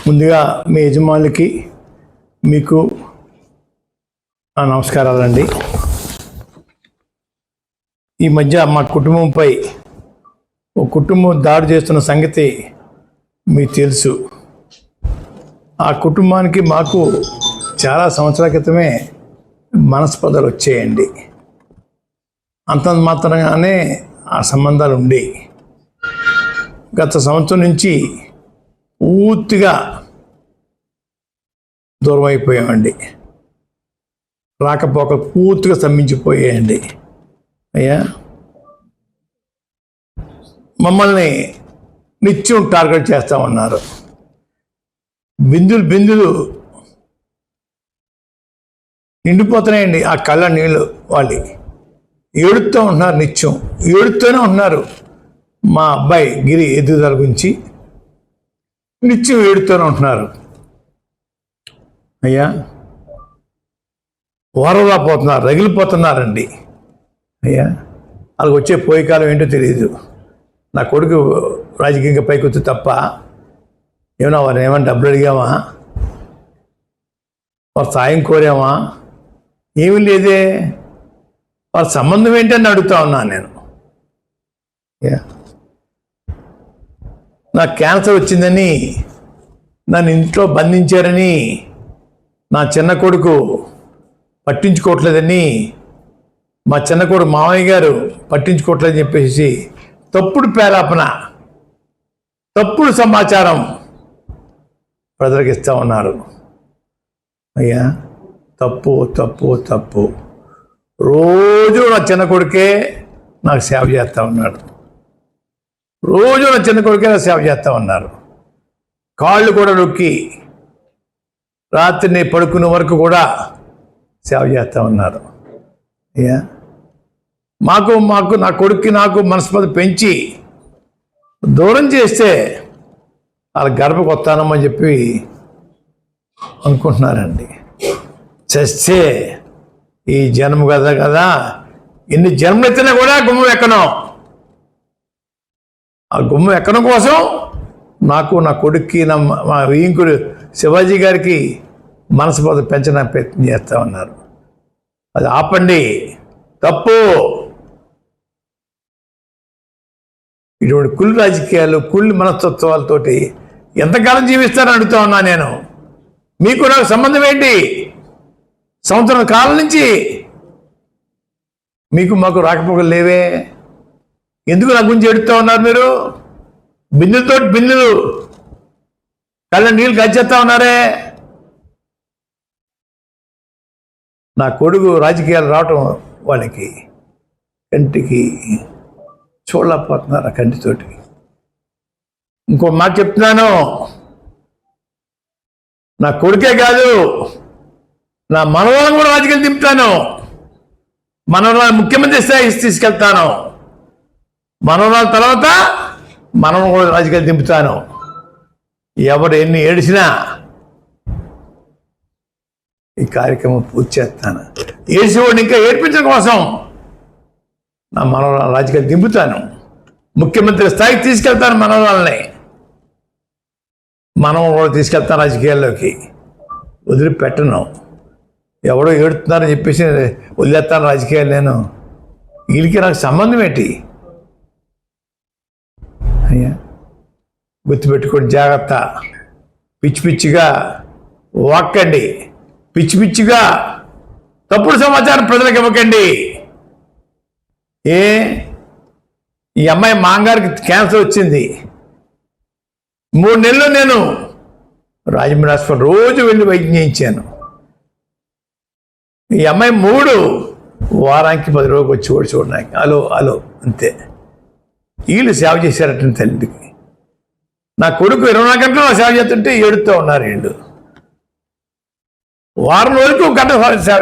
ముందుగా మీ యజమానులకి మీకు నా నమస్కారాలండి. ఈ మధ్య మా కుటుంబంపై ఒక కుటుంబం దాడి చేస్తున్న సంగతి మీకు తెలుసు. ఆ కుటుంబానికి మాకు చాలా సంవత్సరాల క్రితమే మనస్పర్ధలు వచ్చాయండి. అంత మాత్రంగానే ఆ సంబంధాలు ఉండేవి. గత సంవత్సరం నుంచి పూర్తిగా దూరం అయిపోయామండి. రాకపోకలు పూర్తిగా స్తంభించిపోయాయండి. అయ్యా, మమ్మల్ని నిత్యం టార్గెట్ చేస్తూ ఉన్నారు. బిందులు నిండిపోతున్నాయండి. ఆ కళ్ళ నీళ్ళు వాళ్ళు ఏడుస్తూ ఉంటున్నారు, నిత్యం ఏడుస్తూనే ఉంటున్నారు. మా అబ్బాయి గిరి ఎదుగుదల గురించి నిత్యం ఏడుతూనే ఉంటున్నారు. అయ్యా, వరలా పోతున్నారు, రగిలిపోతున్నారండి. అయ్యా, వాళ్ళకి వచ్చే పోయే కాలం ఏంటో తెలియదు. నా కొడుకు రాజకీయంగా పైకి వచ్చి తప్ప ఏమన్నా వారిని ఏమైనా డబ్బులు అడిగామా, వారు సాయం కోరామా? ఏమీ లేదే. వారి సంబంధం ఏంటని అడుగుతా ఉన్నాను నేను. నాకు క్యాన్సర్ వచ్చిందని నన్ను ఇంట్లో బంధించారని, నా చిన్న కొడుకు పట్టించుకోవట్లేదని, మా చిన్న కొడుకు మామయ్య గారు పట్టించుకోవట్లేదని చెప్పేసి తప్పుడు పేరాపన, తప్పుడు సమాచారం ప్రజలకు ఇస్తూ ఉన్నారు. అయ్యా, తప్పు తప్పు తప్పు. రోజు నా చిన్న కొడుకే నాకు సేవ చేస్తూ ఉన్నాడు. రోజు నా చిన్న కొడుకే నాకు సేవ చేస్తూ ఉన్నారు. కాళ్ళు కూడా నొక్కి రాత్రిని పడుకునే వరకు కూడా సేవ చేస్తూ ఉన్నారు. అయ్యా, మాకు నా కొడుక్కి నాకు మనస్పర్ధ పెంచి దూరం చేస్తే వాళ్ళ గర్భకు వస్తానమ్మని చెప్పి అనుకుంటున్నారండి. చస్తే ఈ జన్మ కదా ఎన్ని జన్మలు ఎత్తినా కూడా గుమ్మం ఎక్కను. ఆ గుమ్మం ఎక్కడం కోసం నాకు, నా కొడుక్కి, మా వీంకుడు శివాజీ గారికి మనస్పర్ధ పెంచడానికి ప్రయత్నం చేస్తూ ఉన్నారు. అది ఆపండి, తప్పు. ఇటువంటి కుళ్ళు రాజకీయాలు, కుళ్ళు మనస్తత్వాలతోటి ఎంతకాలం జీవిస్తారని అడుగుతా ఉన్నా నేను. మీకు నాకు సంబంధం ఏంటి? సంవత్సరం కాలం నుంచి మీకు మాకు రాకపోకలు లేవే. ఎందుకు నా గురించి ఎడుతూ ఉన్నారు మీరు? బిందులు కళ్ళ నీళ్ళు గచ్చేస్తా ఉన్నారే. నా కొడుకు రాజకీయాలు రావటం వాళ్ళకి కంటికి చూడలేకపోతున్నారు. ఆ కంటితోటి ఇంకో మాట చెప్తున్నాను, నా కొడుకే కాదు, నా మనవరాలను కూడా రాజకీయాలు దింపుతాను. మనవరాలు ముఖ్యమంత్రి స్థాయి తీసుకెళ్తాను. మనవరాల తర్వాత మనవరాలు కూడా రాజకీయాలు దింపుతాను. ఎవరు ఎన్ని ఏడిసినా ఈ కార్యక్రమం పూర్తి చేస్తాను. ఏడిసేవాడిని ఇంకా ఏడ్పించడం కోసం నా మనవరాలు రాజకీయాలు దింపుతాను. ముఖ్యమంత్రి స్థాయికి తీసుకెళ్తాను. మనవరాలని కూడా తీసుకెళ్తాను రాజకీయాల్లోకి. వదిలిపెట్టను. ఎవడో ఏడుతున్నారని చెప్పేసి వదిలేస్తాను రాజకీయాలు నేను. వీళ్ళకి నాకు సంబంధం ఏంటి? అయ్యా, గుర్తుపెట్టుకోండి, జాగ్రత్త. పిచ్చిగా వాక్కండి, పిచ్చిగా తప్పుడు సమాచారం ప్రజలకు ఇవ్వకండి. ఈ అమ్మాయి మాంగారికి క్యాన్సర్ వచ్చింది. 3 నెలలు నేను రాజమండ్రి హాస్పిటల్ రోజు వెళ్ళి వైద్యం చేయించాను. ఈ అమ్మాయి 3 వారానికి 10 రోజులు వచ్చి కూడా చూడడానికి అలో అంతే. వీళ్ళు సేవ చేశారట తల్లికి. నా కొడుకు 24 గంటలు సేవ చేస్తుంటే ఏడుతూ ఉన్నారు వీళ్ళు. వారం రోజులకు 1 గంట సేవ